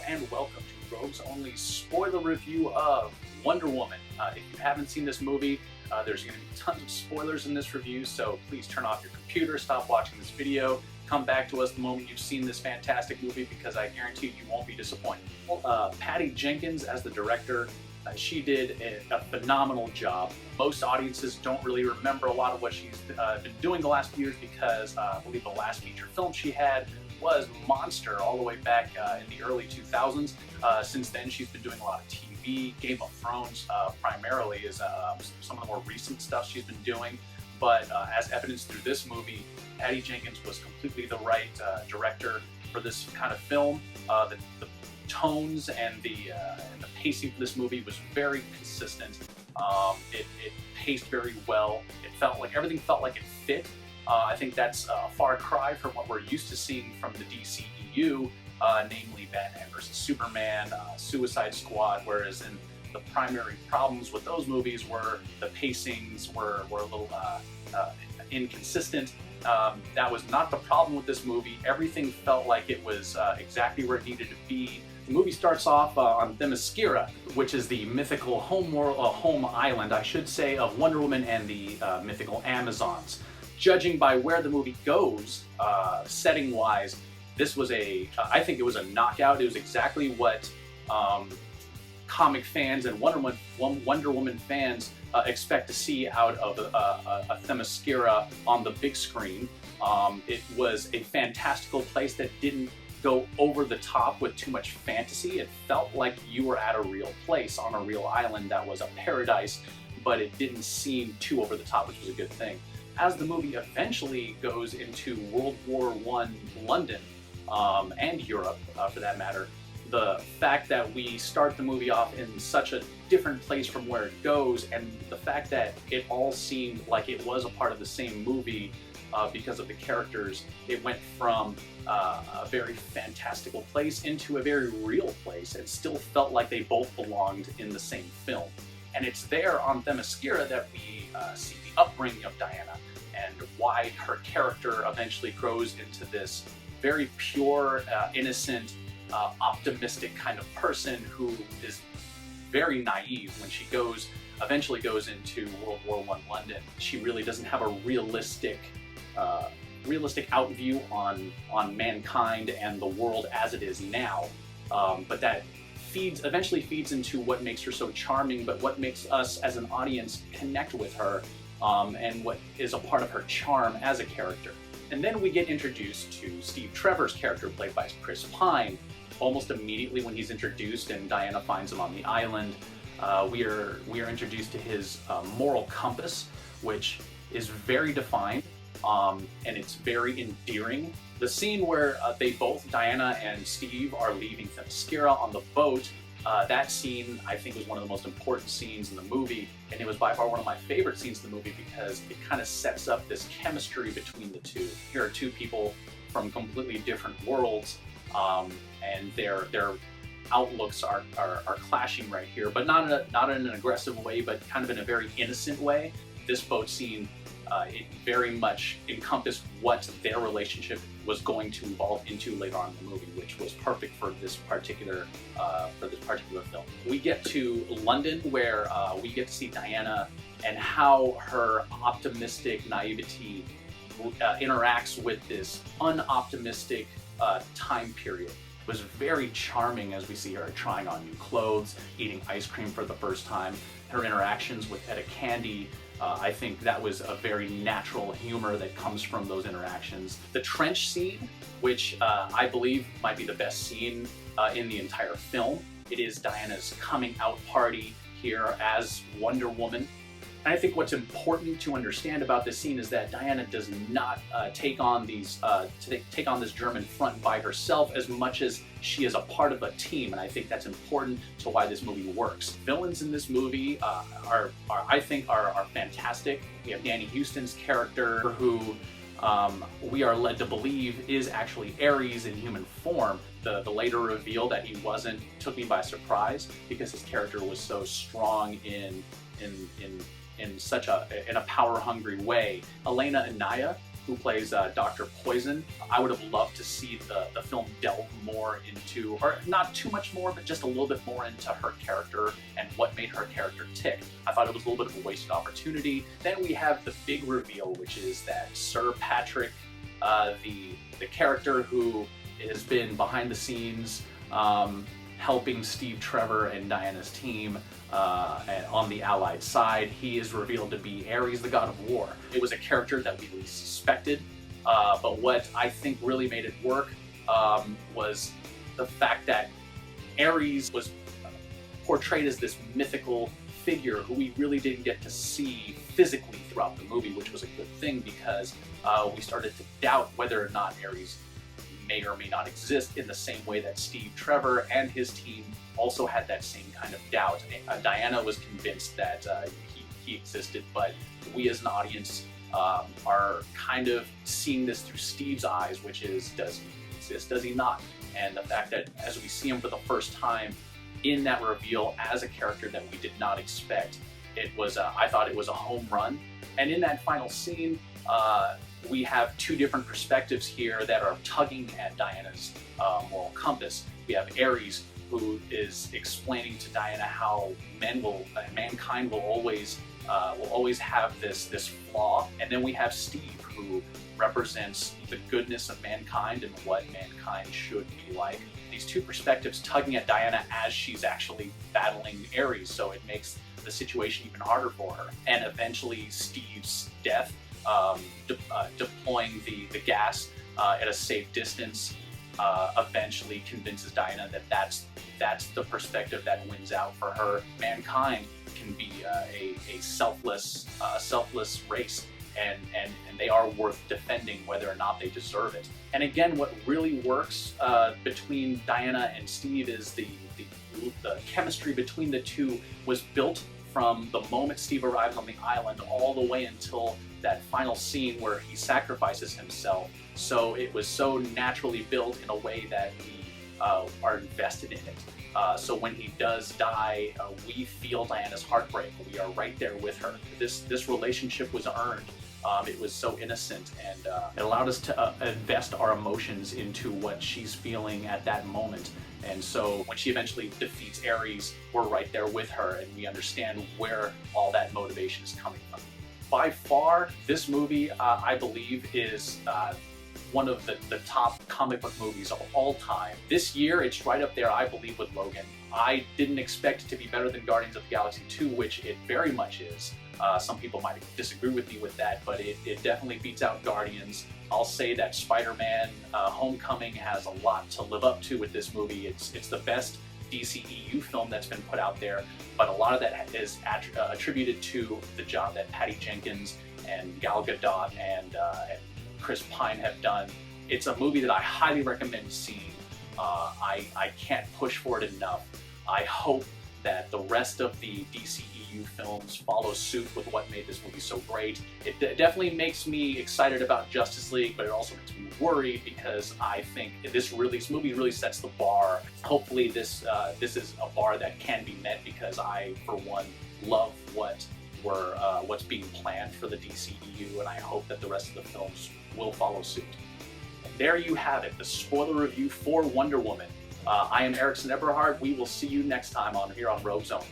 and welcome to Rogues Only's spoiler review of Wonder Woman. If you haven't seen this movie, there's going to be tons of spoilers in this review, so please turn off your computer, stop watching this video, come back to us the moment you've seen this fantastic movie, because I guarantee you won't be disappointed. Patty Jenkins as the director, she did a phenomenal job. Most audiences don't really remember a lot of what she's been doing the last few years because I believe the last feature film she had was Monster all the way back in the early 2000s. Since then, she's been doing a lot of TV. Game of Thrones primarily is some of the more recent stuff she's been doing. But as evidenced through this movie, Patty Jenkins was completely the right director for this kind of film. The tones and the pacing for this movie was very consistent. It paced very well. It felt like everything felt like it fit. I think that's a far cry from what we're used to seeing from the DCEU, namely Batman vs. Superman, Suicide Squad, whereas in the primary problems with those movies were the pacings were a little inconsistent. That was not the problem with this movie. Everything felt like it was exactly where it needed to be. The movie starts off on Themyscira, which is the mythical home island, I should say, of Wonder Woman and the mythical Amazons. Judging by where the movie goes, setting-wise, this was I think it was a knockout. It was exactly what comic fans and Wonder Woman fans expect to see out of a Themyscira on the big screen. It was a fantastical place that didn't go over the top with too much fantasy. It felt like you were at a real place on a real island that was a paradise, but it didn't seem too over the top, which was a good thing. As the movie eventually goes into World War I London, and Europe for that matter, the fact that we start the movie off in such a different place from where it goes, and the fact that it all seemed like it was a part of the same movie because of the characters, it went from a very fantastical place into a very real place. It still felt like they both belonged in the same film. And it's there on Themyscira that we see the upbringing of Diana and why her character eventually grows into this very pure, innocent, optimistic kind of person who is very naive when she eventually goes into World War I London. She really doesn't have a realistic outview on mankind and the world as it is now, but that eventually feeds into what makes her so charming, but what makes us as an audience connect with her, and what is a part of her charm as a character. And then we get introduced to Steve Trevor's character, played by Chris Pine, almost immediately when he's introduced and Diana finds him on the island. We are introduced to his moral compass, which is very defined, and it's very endearing. The scene where Diana and Steve are leaving Themyscira on the boat, that scene I think was one of the most important scenes in the movie, and it was by far one of my favorite scenes in the movie because it kind of sets up this chemistry between the two. Here are two people from completely different worlds, and their outlooks are clashing right here, but not in an aggressive way, but kind of in a very innocent way. This boat scene, it very much encompassed what their relationship was going to evolve into later on in the movie, which was perfect for this particular film. We get to London, where we get to see Diana and how her optimistic naivety interacts with this unoptimistic time period. It was very charming as we see her trying on new clothes, eating ice cream for the first time, her interactions with Etta Candy. I think that was a very natural humor that comes from those interactions. The trench scene, which I believe might be the best scene in the entire film. It is Diana's coming out party here as Wonder Woman. And I think what's important to understand about this scene is that Diana does not take on this German front by herself as much as she is a part of a team, and I think that's important to why this movie works. Villains in this movie are fantastic. We have Danny Houston's character, who we are led to believe is actually Ares in human form. The later reveal that he wasn't took me by surprise because his character was so strong in such a power-hungry way. Elena Anaya who plays Dr. Poison. I would have loved to see the film delve more into, or not too much more, but just a little bit more into her character and what made her character tick. I thought it was a little bit of a wasted opportunity. Then we have the big reveal, which is that Sir Patrick, the character who has been behind the scenes helping Steve Trevor and Diana's team and on the Allied side, he is revealed to be Ares, the god of war. It was a character that we least suspected, but what I think really made it work was the fact that Ares was portrayed as this mythical figure who we really didn't get to see physically throughout the movie, which was a good thing because we started to doubt whether or not Ares may or may not exist in the same way that Steve Trevor and his team also had that same kind of doubt. Diana was convinced that he existed, but we as an audience are kind of seeing this through Steve's eyes, which is, does he exist, does he not? And the fact that as we see him for the first time in that reveal as a character that we did not expect, it was, I thought it was a home run. And in that final scene, we have two different perspectives here that are tugging at Diana's moral compass. We have Ares, who is explaining to Diana how mankind will always have this flaw, and then we have Steve, who represents the goodness of mankind and what mankind should be like. These two perspectives tugging at Diana as she's actually battling Ares, so it makes the situation even harder for her. And eventually Steve's death, deploying the gas at a safe distance, eventually convinces Diana that that's the perspective that wins out for her. Mankind can be a selfless race, and they are worth defending whether or not they deserve it. And again, what really works between Diana and Steve is the chemistry between the two was built from the moment Steve arrives on the island all the way until that final scene where he sacrifices himself. So it was so naturally built in a way that we are invested in it. So when he does die, we feel Diana's heartbreak. We are right there with her. This relationship was earned. It was so innocent, and it allowed us to invest our emotions into what she's feeling at that moment. And so when she eventually defeats Ares, we're right there with her, and we understand where all that motivation is coming from. By far, this movie, I believe, is one of the top comic book movies of all time. This year, it's right up there, I believe, with Logan. I didn't expect it to be better than Guardians of the Galaxy 2, which it very much is. Some people might disagree with me with that, but it definitely beats out Guardians. I'll say that Spider-Man Homecoming has a lot to live up to with this movie. It's the best DCEU film that's been put out there, but a lot of that is attributed to the job that Patty Jenkins and Gal Gadot and Chris Pine have done. It's a movie that I highly recommend seeing. I can't push for it enough. I hope that the rest of the DCEU films follow suit with what made this movie so great. It definitely makes me excited about Justice League, but it also makes me worried because I think this movie really sets the bar. Hopefully this is a bar that can be met, because I, for one, love what's being planned for the DCEU, and I hope that the rest of the films will follow suit. There you have it, the spoiler review for Wonder Woman. I am Erickson Eberhard. We will see you next time here on Rogues Only.